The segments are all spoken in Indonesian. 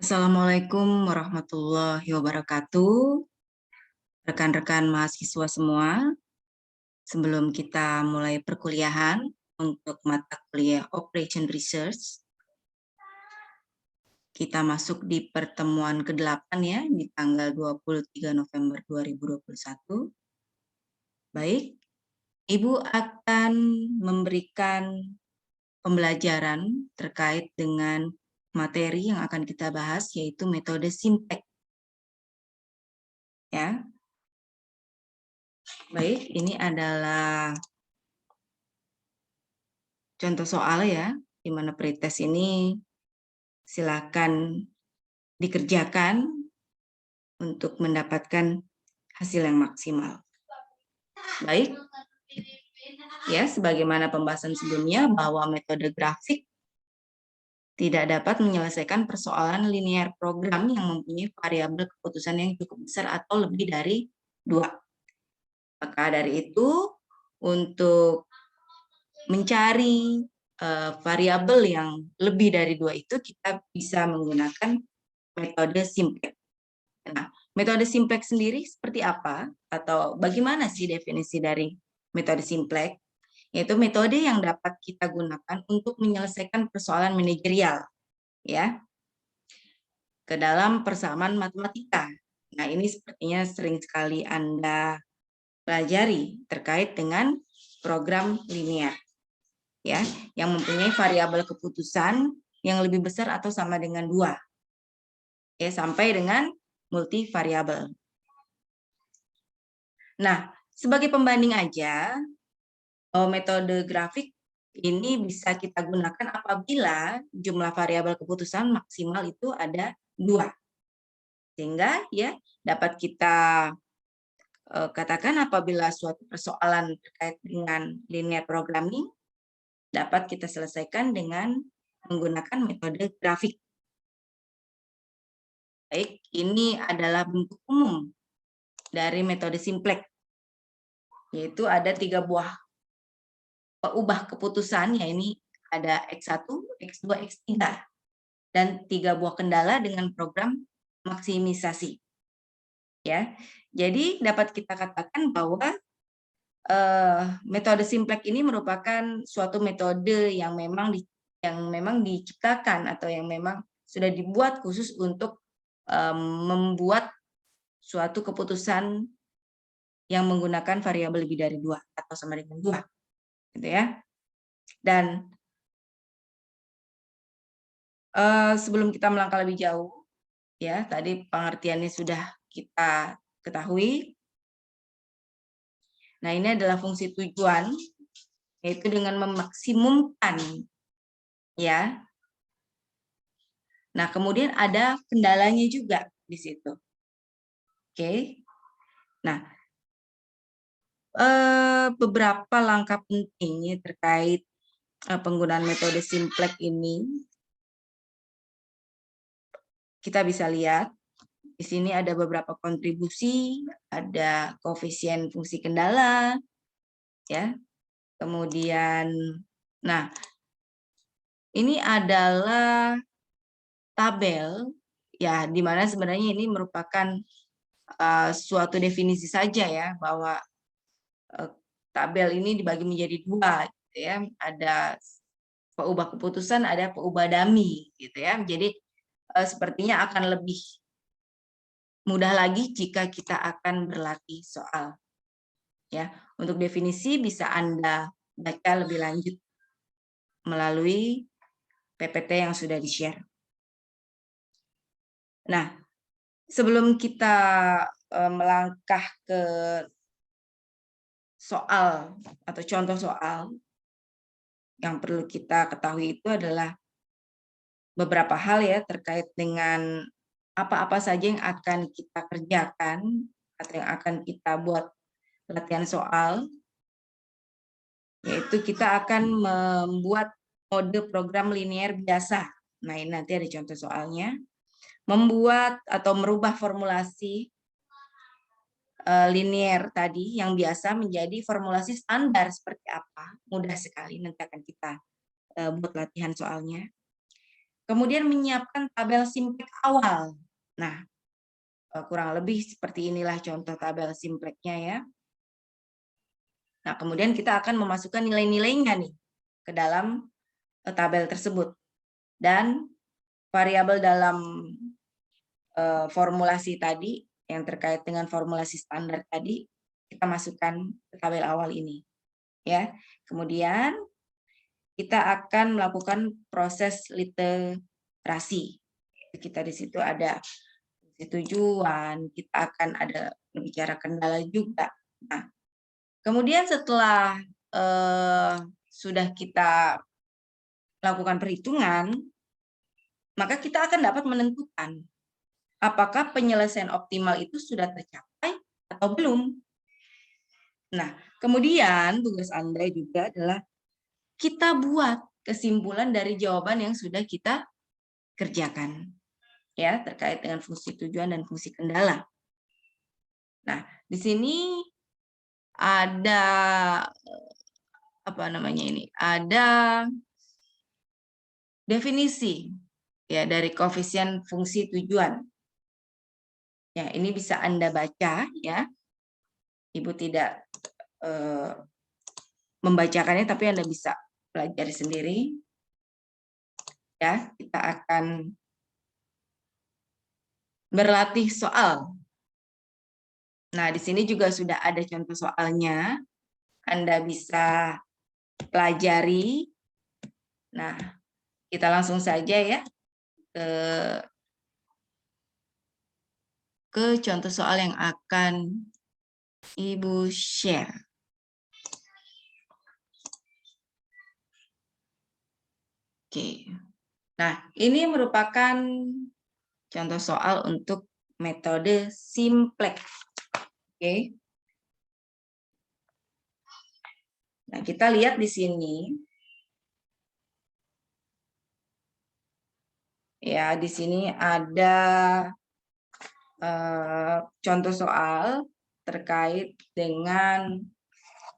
Assalamualaikum warahmatullahi wabarakatuh. Rekan-rekan mahasiswa semua, sebelum kita mulai perkuliahan untuk mata kuliah Operation Research, kita masuk di pertemuan ke-8 ya, di tanggal 23 November 2021. Baik, Ibu akan memberikan pembelajaran terkait dengan materi yang akan kita bahas, yaitu metode Simplex. Ya, baik, ini adalah contoh soal ya, di mana pretest ini silakan dikerjakan untuk mendapatkan hasil yang maksimal. Baik, ya, sebagaimana pembahasan sebelumnya bahwa metode grafik tidak dapat menyelesaikan persoalan linear program yang mempunyai variabel keputusan yang cukup besar atau lebih dari 2. Maka dari itu, untuk mencari variabel yang lebih dari 2 itu, kita bisa menggunakan metode Simplex. Nah, metode Simplex sendiri seperti apa? Atau bagaimana sih definisi dari metode Simplex? Yaitu metode yang dapat kita gunakan untuk menyelesaikan persoalan manajerial, ya, ke dalam persamaan matematika. Nah, ini sepertinya sering sekali Anda pelajari terkait dengan program linear, ya, yang mempunyai variabel keputusan yang lebih besar atau sama dengan 2, ya, sampai dengan multivariabel. Nah, sebagai pembanding aja, metode grafik ini bisa kita gunakan apabila jumlah variabel keputusan maksimal itu ada 2. Sehingga ya dapat kita katakan apabila suatu persoalan terkait dengan linear programming dapat kita selesaikan dengan menggunakan metode grafik. Baik, ini adalah bentuk umum dari metode Simplex, yaitu ada 3 buah ubah keputusan, ya, ini ada X1, X2, X3, dan 3 buah kendala dengan program maksimisasi. Ya, jadi dapat kita katakan bahwa metode Simplex ini merupakan suatu metode yang memang diciptakan atau yang memang sudah dibuat khusus untuk membuat suatu keputusan yang menggunakan variabel lebih dari 2 atau sama dengan 2, gitu ya. Dan sebelum kita melangkah lebih jauh, ya, tadi pengertiannya sudah kita ketahui. Nah, ini adalah fungsi tujuan, yaitu dengan memaksimumkan, ya. Nah, kemudian ada kendalanya juga di situ. Oke. Nah, beberapa langkah penting terkait penggunaan metode Simplex ini, kita bisa lihat di sini ada beberapa kontribusi, ada koefisien fungsi kendala, ya. Kemudian, nah, ini adalah tabel, ya, di mana sebenarnya ini merupakan suatu definisi saja ya, bahwa tabel ini dibagi menjadi 2, gitu ya. Ada peubah keputusan, ada peubah dummy, gitu ya. Jadi sepertinya akan lebih mudah lagi jika kita akan berlatih soal. Ya, untuk definisi bisa Anda baca lebih lanjut melalui PPT yang sudah di-share. Nah, sebelum kita melangkah ke soal atau contoh soal, yang perlu kita ketahui itu adalah beberapa hal ya terkait dengan apa-apa saja yang akan kita kerjakan atau yang akan kita buat latihan soal, yaitu kita akan membuat mode program linear biasa. Nah, ini nanti ada contoh soalnya. Membuat atau merubah formulasi linear tadi yang biasa menjadi formulasi standar seperti apa. Mudah sekali, nanti akan kita buat latihan soalnya. Kemudian menyiapkan tabel simplex awal. Nah, kurang lebih seperti inilah contoh tabel simplexnya ya. Nah, kemudian kita akan memasukkan nilai-nilainya nih ke dalam tabel tersebut. Dan variabel dalam formulasi tadi, yang terkait dengan formulasi standar tadi, kita masukkan ke tabel awal ini. Ya. Kemudian kita akan melakukan proses literasi. Kita di situ ada tujuan, kita akan ada berbicara kendala juga. Nah, kemudian setelah sudah kita lakukan perhitungan, maka kita akan dapat menentukan apakah penyelesaian optimal itu sudah tercapai atau belum. Nah, kemudian tugas Anda juga adalah kita buat kesimpulan dari jawaban yang sudah kita kerjakan, ya, terkait dengan fungsi tujuan dan fungsi kendala. Nah, di sini ada apa namanya ini? Ada definisi ya dari koefisien fungsi tujuan. Ya, ini bisa Anda baca ya. Ibu tidak membacakannya, tapi Anda bisa pelajari sendiri. Ya, kita akan berlatih soal. Nah, di sini juga sudah ada contoh soalnya. Anda bisa pelajari. Nah, kita langsung saja ya ke contoh soal yang akan Ibu share. Oke. Nah, ini merupakan contoh soal untuk metode simplex. Oke. Nah, kita lihat di sini. Ya, di sini ada contoh soal terkait dengan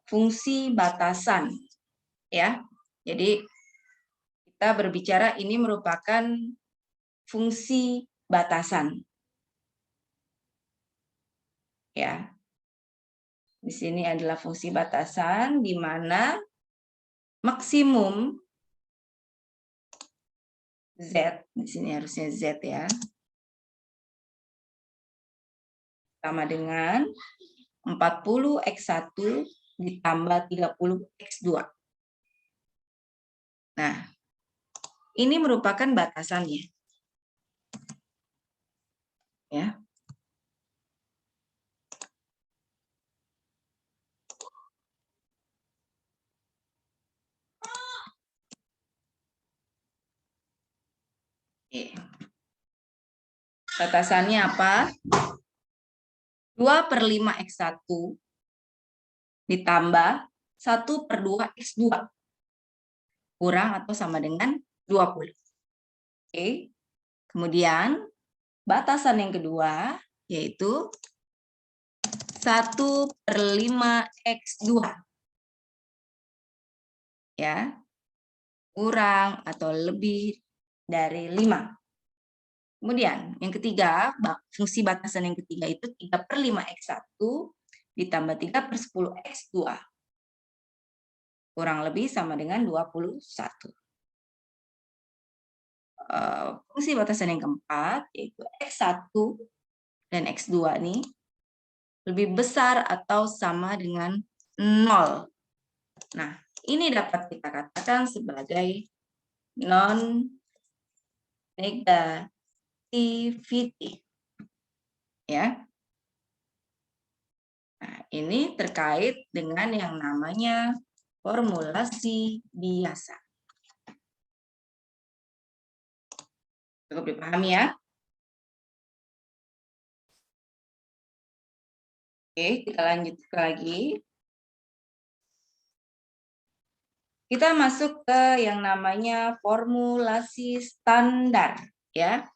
fungsi batasan. Ya. Jadi kita berbicara ini merupakan fungsi batasan. Ya. Di sini adalah fungsi batasan di mana maksimum Z, di sini harusnya Z ya, sama dengan 40x1 ditambah 30x2. Nah, ini merupakan batasannya. Ya. Oke. Batasannya apa? 2/5x1 ditambah 1/2x2 kurang atau sama dengan 20. Oke. Kemudian batasan yang kedua yaitu 1/5x2 ya, kurang atau lebih dari 5. Kemudian yang ketiga, fungsi batasan yang ketiga itu 3/5x1 ditambah 3/10x2 kurang lebih sama dengan 21. Fungsi batasan yang keempat yaitu x1 dan x2 nih lebih besar atau sama dengan 0. Nah, ini dapat kita katakan sebagai non-negativity. Ya. Nah, ini terkait dengan yang namanya formulasi biasa. Cukup dipahami ya? Oke, kita lanjut lagi. Kita masuk ke yang namanya formulasi standar, ya.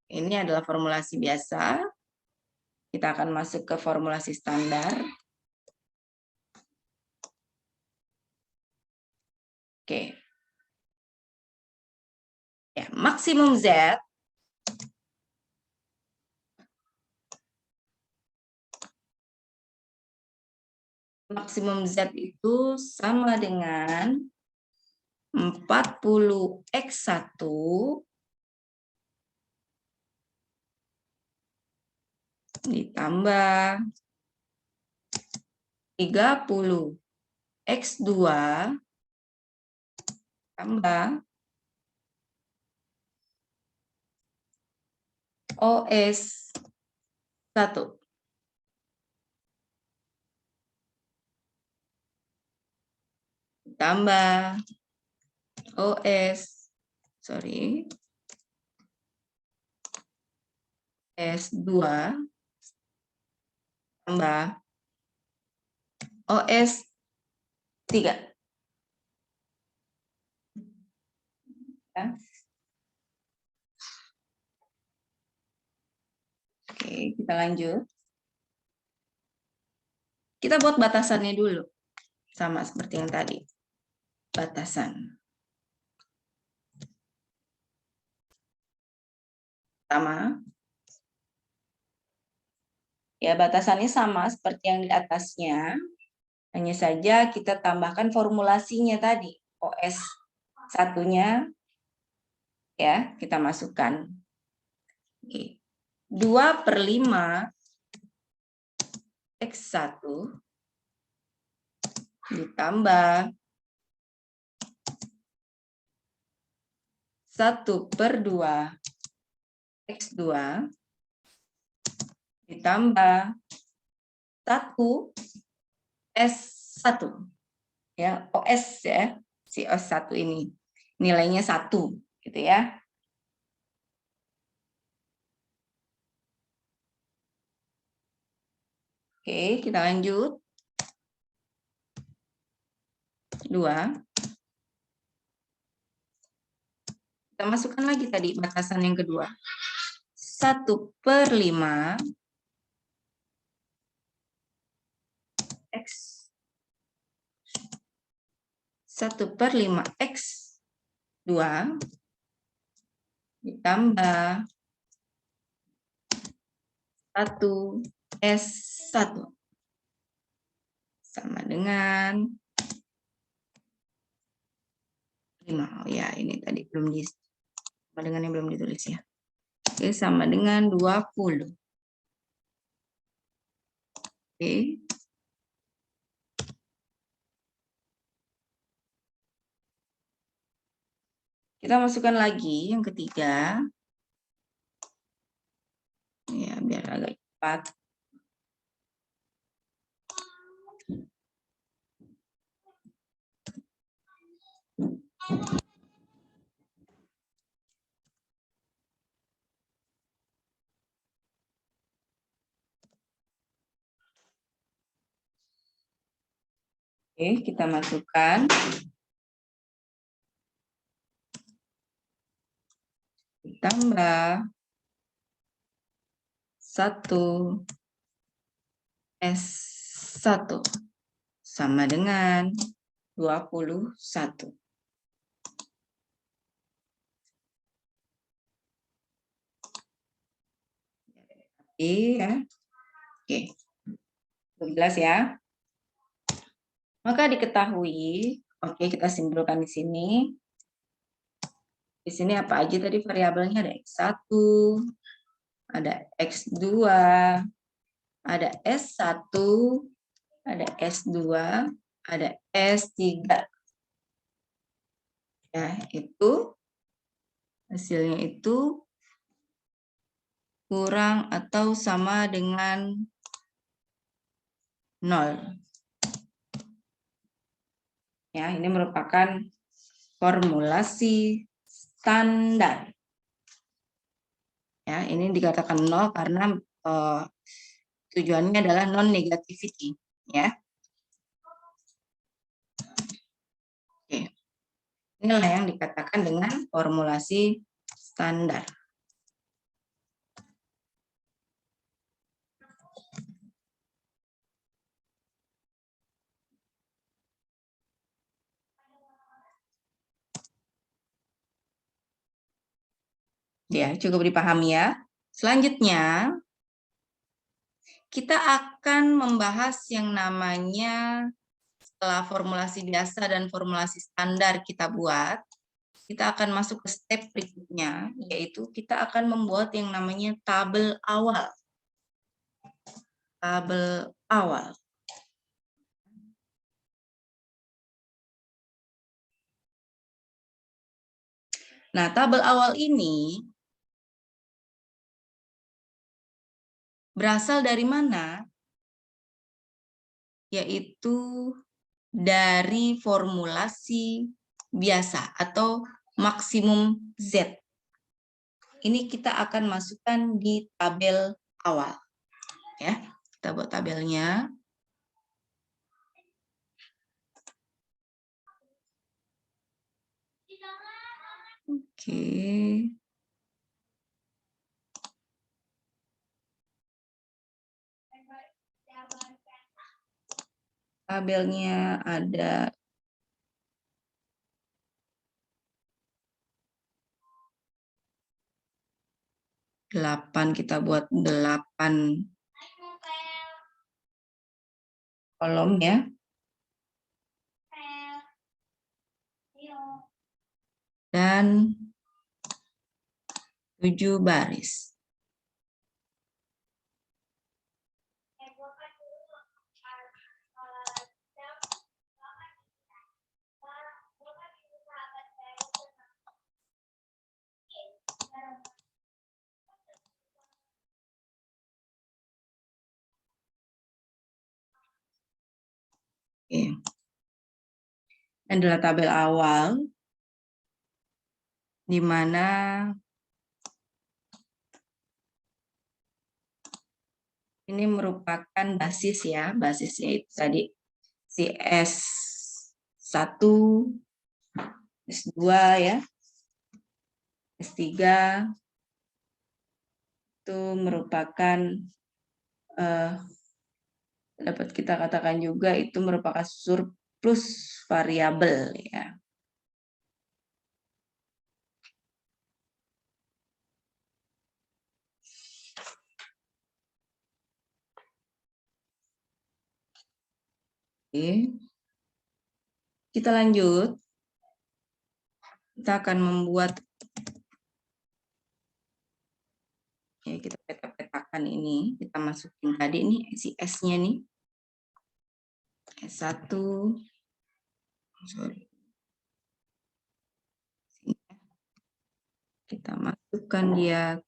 Ini adalah formulasi biasa. Kita akan masuk ke formulasi standar. Oke. Ya, maksimum Z itu sama dengan 40x1 ditambah 30x2 tambah OS1 tambah S2 tambah OS3. Ya. Oke, kita lanjut. Kita buat batasannya dulu. Sama seperti yang tadi. Batasan. Sama. Ya, batasannya sama seperti yang di atasnya. Hanya saja kita tambahkan formulasinya tadi. OS1-nya ya, kita masukkan. Oke. 2/5 X1 ditambah 1/2 X2 ditambah 1 S1 ya, OS ya, si OS1 ini nilainya 1 gitu ya. Oke, kita lanjut. 2. Kita masukkan lagi tadi batasan yang kedua. 1/5 X 1/5 X2 ditambah 1 S1 sama dengan 5. Oh ya, ini tadi belum sama dengan yang belum ditulis ya. Oke, sama dengan 20. Oke. Kita masukkan lagi yang ketiga. Ya, biar agak cepat. Oke, kita masukkan. Ditambah 1 S1 sama dengan 21. Iya. Oke. Jelas ya? Maka diketahui, oke kita simpulkan di sini. Di sini apa aja tadi variabelnya? Ada X1, ada X2, ada S1, ada S2, ada S3. Ya, itu hasilnya itu kurang atau sama dengan 0. Ya, ini merupakan formulasi standar. Ya, ini dikatakan 0 karena tujuannya adalah non-negativity. Ya. Oke. Inilah yang dikatakan dengan formulasi standar. Ya, cukup dipahami ya. Selanjutnya, kita akan membahas yang namanya setelah formulasi biasa dan formulasi standar kita buat, kita akan masuk ke step berikutnya, yaitu kita akan membuat yang namanya tabel awal. Tabel awal. Nah, tabel awal ini berasal dari mana? Yaitu dari formulasi biasa atau maksimum Z. Ini kita akan masukkan di tabel awal. Ya, kita buat tabelnya. Oke. Tabelnya ada 8, kita buat 8 kolom ya. Dan 7 baris. Oke. Ini adalah tabel awal di mana ini merupakan basis ya, basisnya itu tadi si S1, S2 ya, S3 itu merupakan dapat kita katakan juga itu merupakan surplus variabel ya. Oke. Kita lanjut. Kita akan membuat ya, kita peta-petakan ini, kita masukin tadi nih si S-nya nih. S1. Sorry. Kita masukkan dia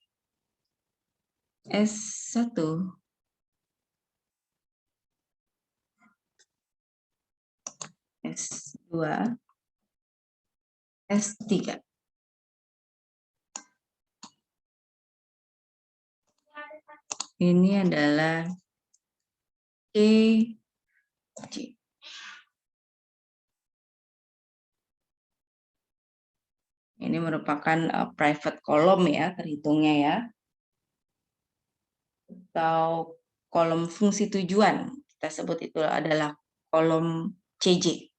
S1. S2. S3. Ini adalah EJ. Ini merupakan private column ya, terhitungnya ya. Atau kolom fungsi tujuan. Kita sebut itu adalah kolom CJ.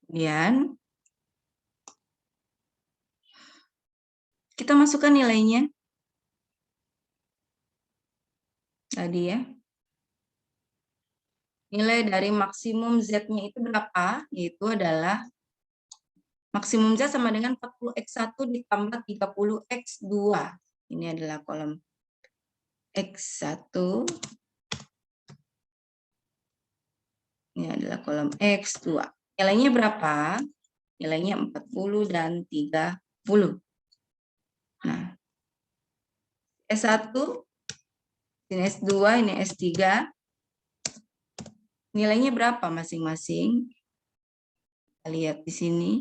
Kemudian kita masukkan nilainya tadi ya. Nilai dari maksimum Z-nya itu berapa? Yaitu adalah maksimum Z sama dengan 40X1 ditambah 30X2. Ini adalah kolom X1. Ini adalah kolom X2. Nilainya berapa? Nilainya 40 dan 30. Nah, S1, ini S2, ini S3. Nilainya berapa masing-masing? Kita lihat di sini.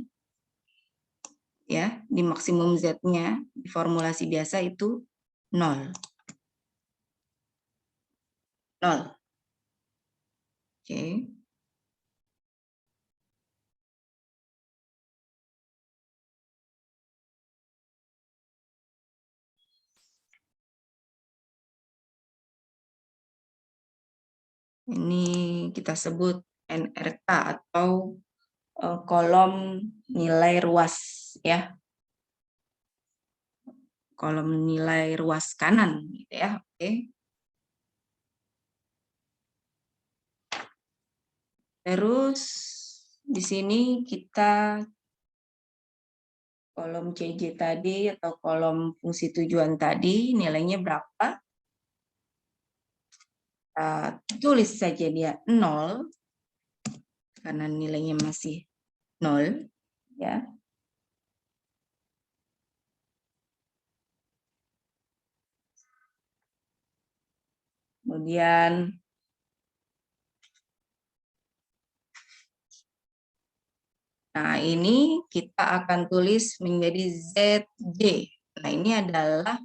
Ya, di maksimum Z-nya, di formulasi biasa itu 0. 0. Oke. Ini kita sebut NRK atau kolom nilai ruas ya. Kolom nilai ruas kanan gitu ya. Oke. Terus di sini kita kolom CJ tadi atau kolom fungsi tujuan tadi nilainya berapa? Tulis saja dia 0 karena nilainya masih 0 ya. Kemudian nah ini kita akan tulis menjadi ZJ. Nah ini adalah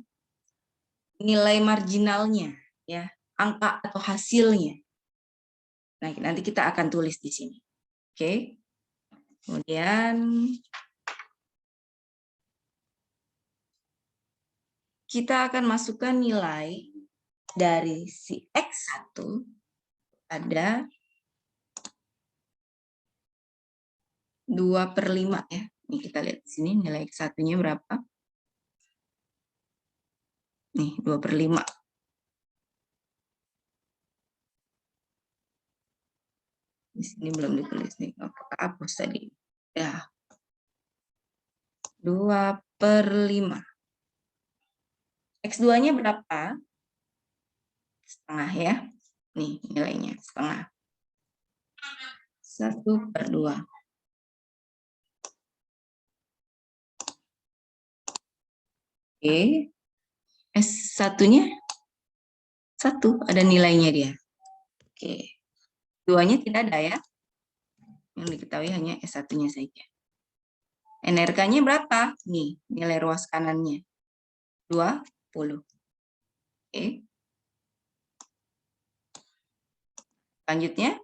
nilai marginalnya ya, angka atau hasilnya. Nah nanti kita akan tulis di sini. Oke. Kemudian kita akan masukkan nilai dari si X1 ada 2/5 ya. Ini kita lihat di sini nilai X1-nya berapa? Nih, 2/5. Di sini belum ditulis nih. Oke, hapus tadi. Ya. 2/5. X2-nya berapa? Setengah ya. Nih, nilainya setengah. 1/2. Oke. S1-nya 1, ada nilainya dia. Oke. 2-nya tidak ada ya. Yang diketahui hanya S1-nya saja. NRK-nya berapa? Nih, nilai ruas kanannya. 20. Oke. Selanjutnya,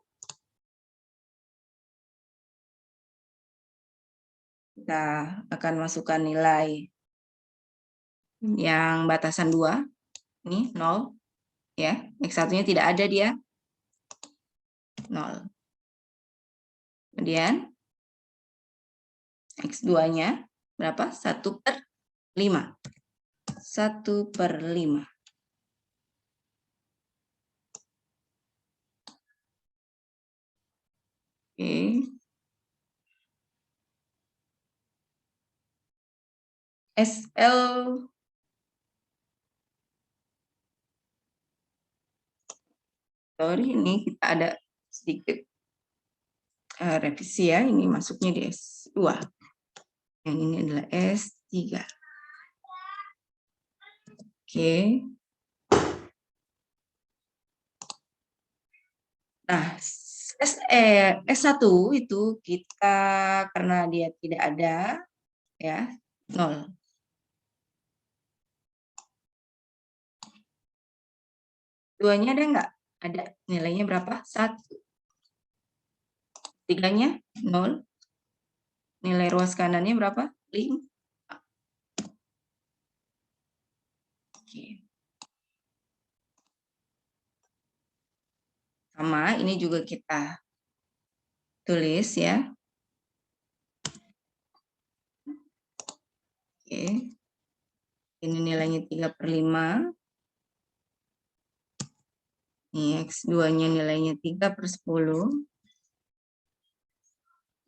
kita akan masukkan nilai yang batasan 2. Ini 0. Ya, X1-nya tidak ada dia. 0. Kemudian, X2-nya berapa? 1/5. 1/5. Oke. SL sorry, ini kita ada sedikit revisi ya. Ini masuknya di S2. Yang ini adalah S3. Oke. Nah, S1 itu kita karena dia tidak ada ya, 0. Duanya ada nggak? Ada. Nilainya berapa? 1. 3-nya 0. Nilai ruas kanannya berapa? 5. Oke. Sama, ini juga kita tulis ya. Oke. Ini nilainya 3/5. Ini X2-nya nilainya 3/10.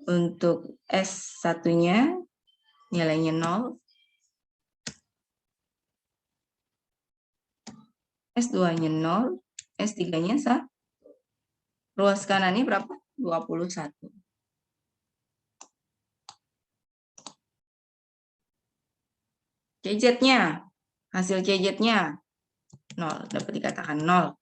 Untuk S1-nya nilainya 0. S2-nya 0. S3-nya 1. Ruas kanannya berapa? 21. CZ-nya, hasil CZ-nya 0. Dapat dikatakan 0.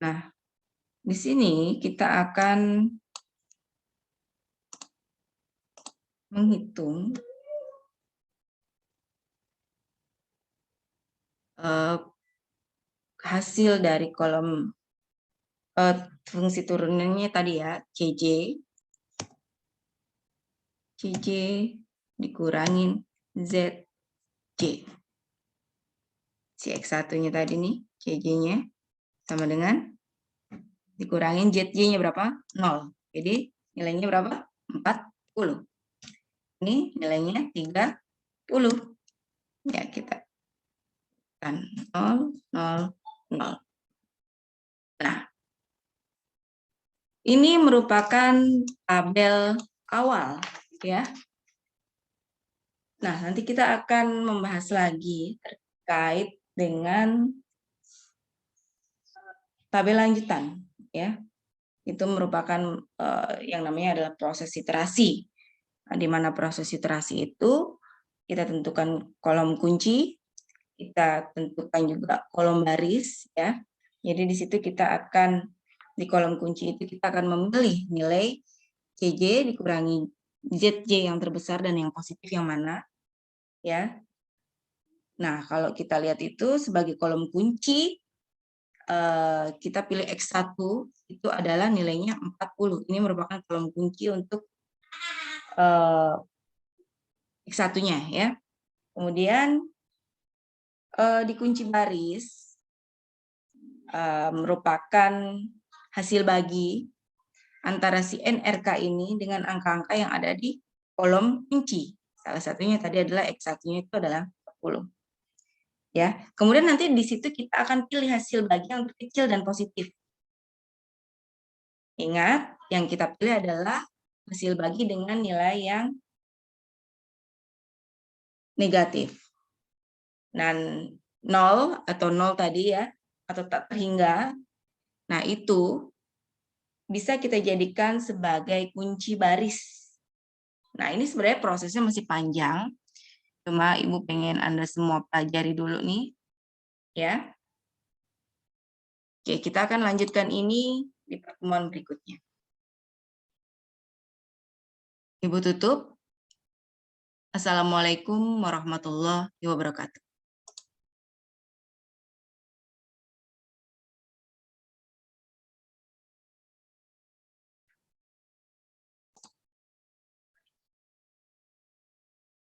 Nah, di sini kita akan menghitung hasil dari kolom fungsi turunannya tadi ya, CJ dikurangin ZJ. Si X1-nya tadi nih, CJ-nya sama dengan dikurangin ZJ-nya berapa? 0. Jadi nilainya berapa? 40. Ini nilainya 30. Ya, kita kan 0, 0, 0. Nah, ini merupakan tabel awal, ya. Nah, nanti kita akan membahas lagi terkait dengan tabel lanjutan, ya. Itu merupakan yang namanya adalah proses iterasi. Nah, di mana proses iterasi itu kita tentukan kolom kunci, kita tentukan juga kolom baris, ya. Jadi di situ kita akan di kolom kunci itu kita akan memilih nilai CJ dikurangi ZJ yang terbesar dan yang positif yang mana, ya. Nah, kalau kita lihat itu sebagai kolom kunci, kita pilih X1 itu adalah nilainya 40. Ini merupakan kolom kunci untuk X1-nya, ya. Kemudian di kunci baris merupakan hasil bagi antara si NRK ini dengan angka-angka yang ada di kolom kunci. Salah satunya tadi adalah X1-nya itu adalah 40. Ya, kemudian nanti di situ kita akan pilih hasil bagi yang terkecil dan positif. Ingat, yang kita pilih adalah hasil bagi dengan nilai yang negatif. Dan 0 atau 0 tadi ya, atau tak terhingga, nah itu bisa kita jadikan sebagai kunci baris. Nah, ini sebenarnya prosesnya masih panjang, cuma Ibu pengen Anda semua pelajari dulu nih, ya. Oke, kita akan lanjutkan ini di pertemuan berikutnya. Ibu tutup. Assalamualaikum warahmatullahi wabarakatuh.